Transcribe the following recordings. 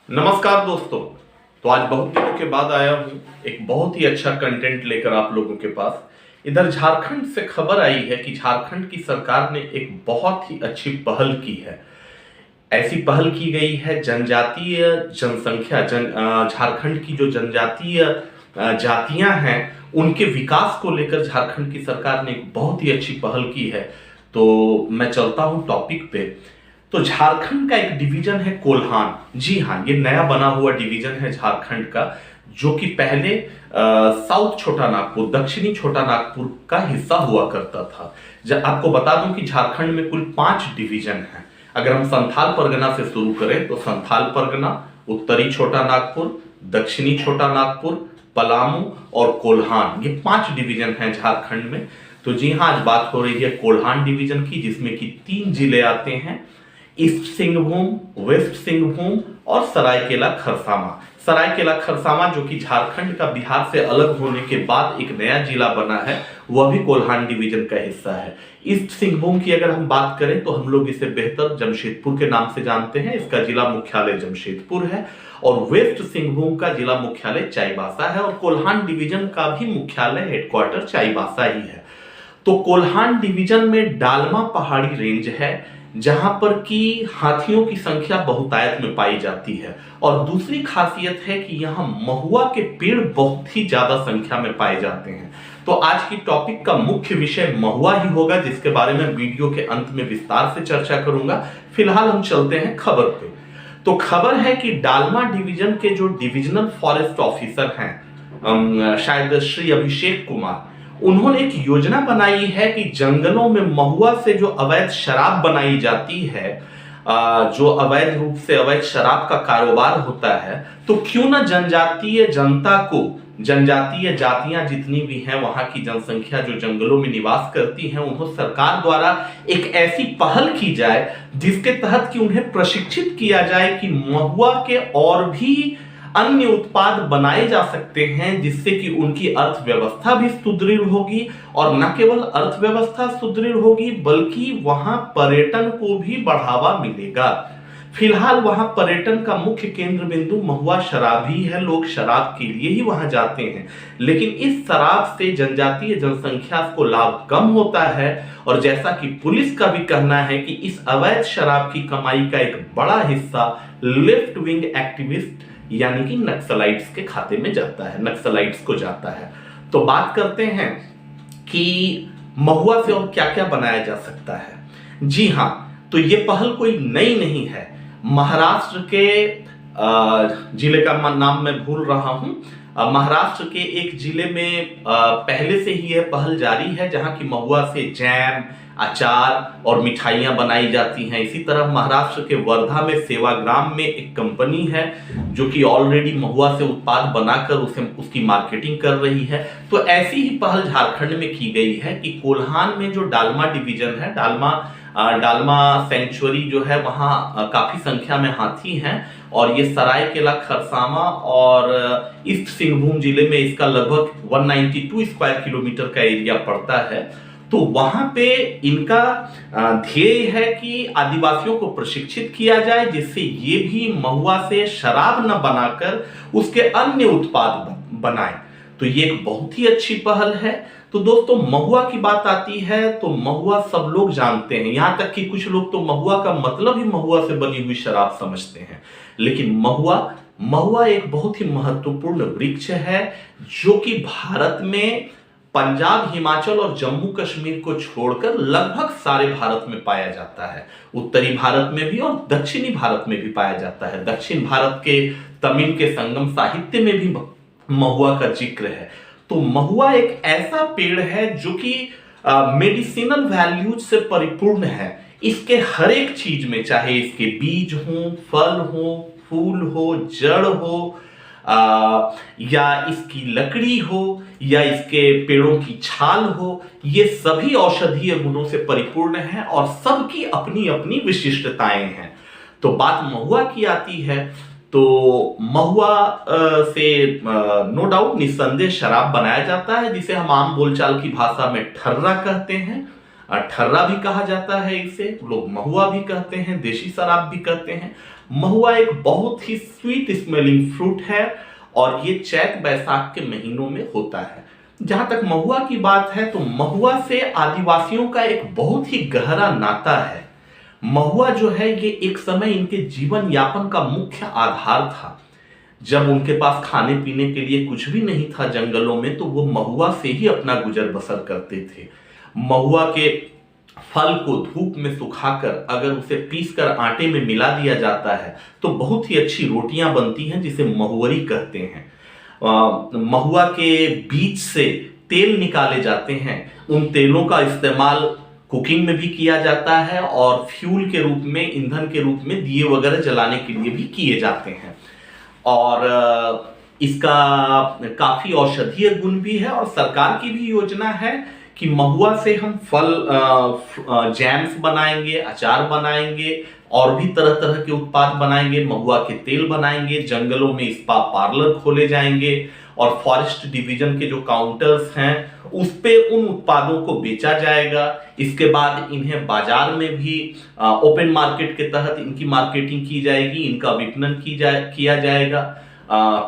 नमस्कार दोस्तों। तो आज बहुत दिनों के बाद आया हूँ एक बहुत ही अच्छा कंटेंट लेकर आप लोगों के पास। इधर झारखंड से खबर आई है कि झारखंड की सरकार ने एक बहुत ही अच्छी पहल की है। ऐसी पहल की गई है जनजातीय जनसंख्या झारखंड की जो जनजातीय जातियां हैं उनके विकास को लेकर झारखंड की सरकार ने एक बहुत ही अच्छी पहल की है। तो मैं चलता हूं टॉपिक पे। तो झारखंड का एक डिवीजन है कोल्हान। जी हाँ, ये नया बना हुआ डिवीजन है झारखंड का, जो कि पहले साउथ छोटा नागपुर, दक्षिणी छोटा नागपुर का हिस्सा हुआ करता था। जब आपको बता दूं कि झारखंड में कुल 5 डिवीजन हैं। अगर हम संथाल परगना से शुरू करें तो संथाल परगना, उत्तरी छोटा नागपुर, दक्षिणी छोटा नागपुर, पलामू और कोल्हान, ये 5 डिवीजन हैं झारखंड में। तो जी हाँ, आज बात हो रही है कोल्हान डिवीजन की, जिसमें कि 3 जिले आते हैं, ईस्ट सिंहभूम, वेस्ट सिंहभूम और सरायकेला खरसावां। सरायकेला खरसावां जो कि झारखंड का बिहार से अलग होने के बाद एक नया जिला बना है, वह भी कोल्हान डिवीजन का हिस्सा है। ईस्ट सिंहभूम की अगर हम बात करें तो हम लोग इसे बेहतर जमशेदपुर के नाम से जानते हैं। इसका जिला मुख्यालय जमशेदपुर है और वेस्ट सिंहभूम का जिला मुख्यालय चाईबासा है और कोल्हान डिवीजन का भी मुख्यालय हेडक्वार्टर चाईबासा ही है। तो कोल्हान डिवीजन में डालमा पहाड़ी रेंज है, जहां पर की हाथियों की संख्या बहुतायत में पाई जाती है। और दूसरी खासियत है कि यहां महुआ के पेड़ बहुत ही ज्यादा संख्या में पाए जाते हैं। तो आज की टॉपिक का मुख्य विषय महुआ ही होगा, जिसके बारे में वीडियो के अंत में विस्तार से चर्चा करूंगा। फिलहाल हम चलते हैं खबर पे। तो खबर है कि डालमा डिवीजन के जो डिविजनल फॉरेस्ट ऑफिसर हैं, शायद श्री अभिषेक कुमार, उन्होंने एक योजना बनाई है कि जंगलों में महुआ से जो अवैध शराब बनाई जाती है, जो अवैध रूप से अवैध शराब का कारोबार होता है, तो क्यों ना जनजातीय जनता को, जनजातीय जातियां जितनी भी हैं, वहां की जनसंख्या जो जंगलों में निवास करती हैं, उन्हें सरकार द्वारा एक ऐसी पहल की जाए जिसके तहत कि उन्हें प्रशिक्षित किया जाए कि महुआ के और भी अन्य उत्पाद बनाए जा सकते हैं, जिससे कि उनकी अर्थव्यवस्था भी सुदृढ़ होगी। और न केवल अर्थव्यवस्था सुदृढ़ होगी बल्कि वहां पर्यटन को भी बढ़ावा मिलेगा। फिलहाल वहां पर्यटन का मुख्य केंद्र बिंदु महुआ शराब ही है। लोग शराब के लिए ही वहां जाते हैं, लेकिन इस शराब से जनजातीय जनसंख्या को लाभ कम होता है। और जैसा कि पुलिस का भी कहना है कि इस अवैध शराब की कमाई का एक बड़ा हिस्सा लेफ्ट विंग एक्टिविस्ट यानी कि नक्सलाइट्स के खाते में जाता है, नक्सलाइट्स को जाता है। तो बात करते हैं कि महुआ से और क्या क्या बनाया जा सकता है। जी हाँ, तो ये पहल कोई नई नहीं है। महाराष्ट्र के जिले का नाम मैं भूल रहा हूं, महाराष्ट्र के एक जिले में पहले से ही यह पहल जारी है, जहां की महुआ से जैम, अचार और मिठाइयां बनाई जाती हैं। इसी तरह महाराष्ट्र के वर्धा में सेवाग्राम में एक कंपनी है जो कि ऑलरेडी महुआ से उत्पाद बनाकर उसकी मार्केटिंग कर रही है। तो ऐसी ही पहल झारखंड में की गई है कि कोल्हान में जो डालमा डिवीजन है, डालमा सेंचुरी जो है, वहां काफी संख्या में हाथी हैं और ये सरायकेला खरसावां और ईस्ट सिंहभूम जिले में इसका लगभग 192 स्क्वायर किलोमीटर का एरिया पड़ता है। तो वहां पे इनका ध्येय है कि आदिवासियों को प्रशिक्षित किया जाए, जिससे ये भी महुआ से शराब न बनाकर उसके अन्य उत्पाद बनाए। तो ये एक बहुत ही अच्छी पहल है। तो दोस्तों, महुआ की बात आती है तो महुआ सब लोग जानते हैं, यहां तक कि कुछ लोग तो महुआ का मतलब ही महुआ से बनी हुई शराब समझते हैं। लेकिन महुआ एक बहुत ही महत्वपूर्ण वृक्ष है, जो कि भारत में पंजाब, हिमाचल और जम्मू कश्मीर को छोड़कर लगभग सारे भारत में पाया जाता है। उत्तरी भारत में भी और दक्षिणी भारत में भी पाया जाता है। दक्षिण भारत के तमिल के संगम साहित्य में भी महुआ का जिक्र है। तो महुआ एक ऐसा पेड़ है जो कि मेडिसिनल वैल्यूज से परिपूर्ण है। इसके हर एक चीज में, चाहे इसके बीज हो, फल हो, फूल हो, जड़ हो, या इसकी लकड़ी हो, या इसके पेड़ों की छाल हो, ये सभी औषधीय गुणों से परिपूर्ण है और सबकी अपनी अपनी विशिष्टताएं हैं। तो बात महुआ की आती है तो महुआ से नो डाउट निस्संदेह शराब बनाया जाता है, जिसे हम आम बोलचाल की भाषा में ठर्रा कहते हैं। ठर्रा भी कहा जाता है, इसे लोग महुआ भी कहते हैं, देशी शराब भी कहते हैं। महुआ एक बहुत ही स्वीट स्मेलिंग फ्रूट है और ये चैत बैसाख के महीनों में होता है। जहां तक महुआ की बात है तो महुआ से आदिवासियों का एक बहुत ही गहरा नाता है। महुआ जो है ये एक समय इनके जीवन यापन का मुख्य आधार था। जब उनके पास खाने पीने के लिए कुछ भी नहीं था जंगलों में, तो वो महुआ से ही अपना गुजर बसर करते थे। महुआ के फल को धूप में सुखाकर अगर उसे पीसकर आटे में मिला दिया जाता है तो बहुत ही अच्छी रोटियां बनती हैं, जिसे महुअरी कहते हैं। महुआ के बीज से तेल निकाले जाते हैं। उन तेलों का इस्तेमाल कुकिंग में भी किया जाता है और फ्यूल के रूप में, ईंधन के रूप में दिए वगैरह जलाने के लिए भी किए जाते हैं। और इसका काफी औषधीय गुण भी है और सरकार की भी योजना है कि महुआ से हम फल जैम्स बनाएंगे, अचार बनाएंगे और भी तरह तरह के उत्पाद बनाएंगे, महुआ के तेल बनाएंगे, जंगलों में स्पा पार्लर खोले जाएंगे और फॉरेस्ट डिवीजन के जो काउंटर्स हैं उस पे उन उत्पादों को बेचा जाएगा। इसके बाद इन्हें बाजार में भी ओपन मार्केट के तहत इनकी मार्केटिंग की जाएगी, इनका विपणन किया जाएगा।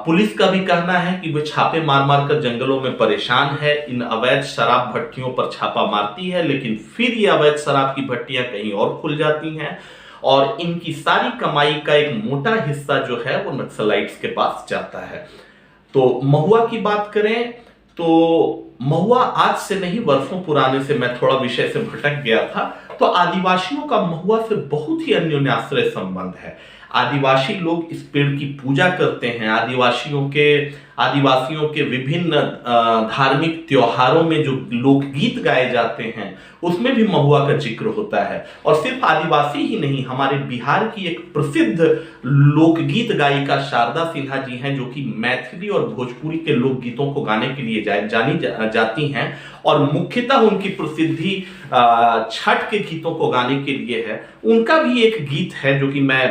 पुलिस का भी कहना है कि वे छापे मार मार कर जंगलों में परेशान है, इन अवैध शराब भट्टियों पर छापा मारती है, लेकिन फिर ये अवैध शराब की भट्टियां कहीं और खुल जाती हैं और इनकी सारी कमाई का एक मोटा हिस्सा जो है वो नक्सलाइट्स के पास जाता है। तो महुआ की बात करें तो महुआ आज से नहीं, वर्षों पुराने से, मैं थोड़ा विषय से भटक गया था, तो आदिवासियों का महुआ से बहुत ही अन्योन्याश्रय संबंध है। आदिवासी लोग इस पेड़ की पूजा करते हैं। आदिवासियों के विभिन्न धार्मिक त्योहारों में जो लोकगीत गाए जाते हैं उसमें भी महुआ का जिक्र होता है। और सिर्फ आदिवासी ही नहीं, हमारे बिहार की एक प्रसिद्ध लोकगीत गायिका शारदा सिन्हा जी हैं, जो कि मैथिली और भोजपुरी के लोकगीतों को गाने के लिए जानी जाती हैं और मुख्यतः उनकी प्रसिद्धि छठ के गीतों को गाने के लिए है। उनका भी एक गीत है जो कि मैं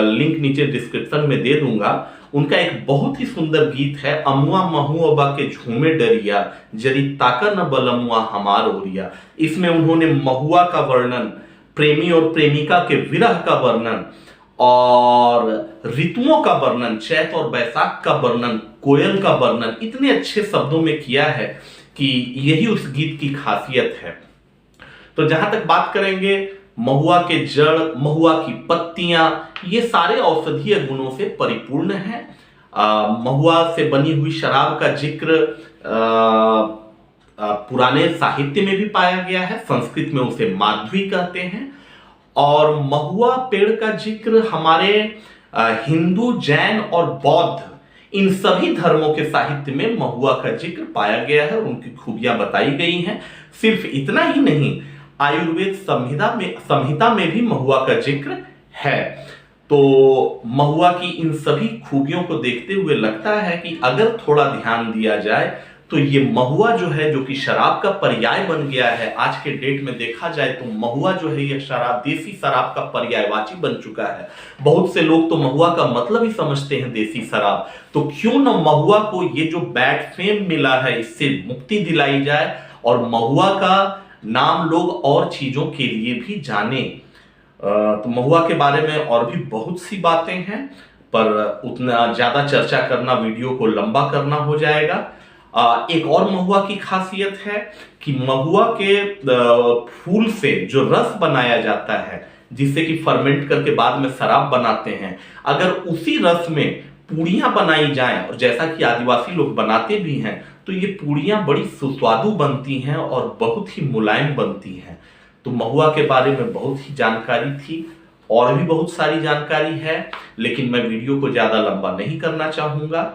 लिंक नीचे डिस्क्रिप्शन में दे दूंगा। उनका एक बहुत ही सुंदर गीत है, अमुआ महुआ के झूमे डरिया, जरी ताका न बलमुआ हमार ओरिया। इसमें उन्होंने महुआ का वर्णन, प्रेमी और प्रेमिका के विरह का वर्णन और ऋतुओं का वर्णन, चैत और बैसाख का वर्णन, कोयल का वर्णन इतने अच्छे शब्दों में किया है कि यही उस गीत की खासियत है। तो जहां तक बात करेंगे, महुआ के जड़, महुआ की पत्तियां, ये सारे औषधीय गुणों से परिपूर्ण हैं। महुआ से बनी हुई शराब का जिक्र पुराने साहित्य में भी पाया गया है। संस्कृत में उसे माध्वी कहते हैं। और महुआ पेड़ का जिक्र हमारे हिंदू, जैन और बौद्ध, इन सभी धर्मों के साहित्य में महुआ का जिक्र पाया गया है और उनकी खूबियां बताई गई हैं। सिर्फ इतना ही नहीं, आयुर्वेद संहिता में भी महुआ का जिक्र है। तो महुआ की इन सभी खूबियों को देखते हुए लगता है कि अगर थोड़ा ध्यान दिया जाए तो ये महुआ जो है, जो कि शराब का पर्याय बन गया है, आज के डेट में देखा जाए तो महुआ जो है ये शराब, देसी शराब का पर्यायवाची बन चुका है। बहुत से लोग तो महुआ का मतलब ही समझते हैं देसी शराब। तो क्यों न महुआ को ये जो बैड फेम मिला है इससे मुक्ति दिलाई जाए और महुआ का नाम लोग और चीजों के लिए भी जाने। तो महुआ के बारे में और भी बहुत सी बातें हैं, पर उतना ज्यादा चर्चा करना वीडियो को लंबा करना हो जाएगा। एक और महुआ की खासियत है कि महुआ के फूल से जो रस बनाया जाता है, जिससे कि फर्मेंट करके बाद में शराब बनाते हैं, अगर उसी रस में पूड़ियां बनाई जाएं, और जैसा कि आदिवासी लोग बनाते भी हैं, तो ये पूड़ियां बड़ी सुस्वादु बनती हैं और बहुत ही मुलायम बनती हैं। तो महुआ के बारे में बहुत ही जानकारी थी, और भी बहुत सारी जानकारी है, लेकिन मैं वीडियो को ज्यादा लंबा नहीं करना चाहूंगा।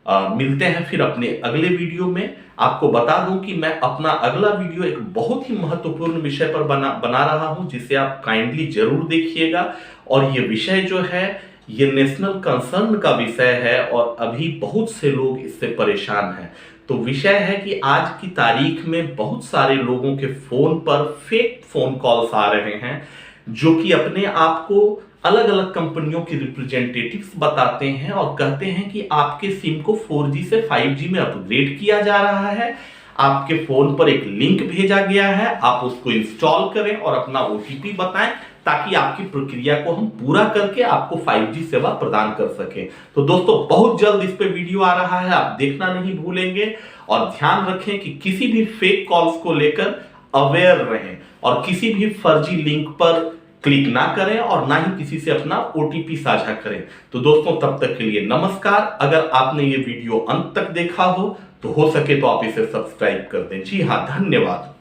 मिलते हैं फिर अपने अगले वीडियो में। आपको बता दूं कि मैं अपना अगला वीडियो एक बहुत ही महत्वपूर्ण विषय पर बना रहा हूं, जिसे आप काइंडली जरूर देखिएगा। और ये विषय जो है ये नेशनल कंसर्न का विषय है और अभी बहुत से लोग इससे परेशान हैं। तो विषय है कि आज की तारीख में बहुत सारे लोगों के फोन पर फेक फोन कॉल्स आ रहे हैं, जो कि अपने आप को अलग अलग कंपनियों के रिप्रेजेंटेटिव्स बताते हैं और कहते हैं कि आपके सिम को 4G से 5G में अपग्रेड किया जा रहा है, आपके फोन पर एक लिंक भेजा गया है, आप उसको इंस्टॉल करें और अपना OTP बताएं, ताकि आपकी प्रक्रिया को हम पूरा करके आपको 5G सेवा प्रदान कर सके। तो दोस्तों बहुत जल्द इस पे वीडियो आ रहा है, आप देखना नहीं भूलेंगे। और ध्यान रखें कि किसी भी फेक कॉल्स को लेकर अवेयर रहें और किसी भी फर्जी लिंक पर क्लिक ना करें और ना ही किसी से अपना OTP साझा करें। तो दोस्तों तब तक के लिए नमस्कार। अगर आपने ये वीडियो अंत तक देखा हो तो हो सके तो आप इसे सब्सक्राइब कर दें। जी हाँ, धन्यवाद।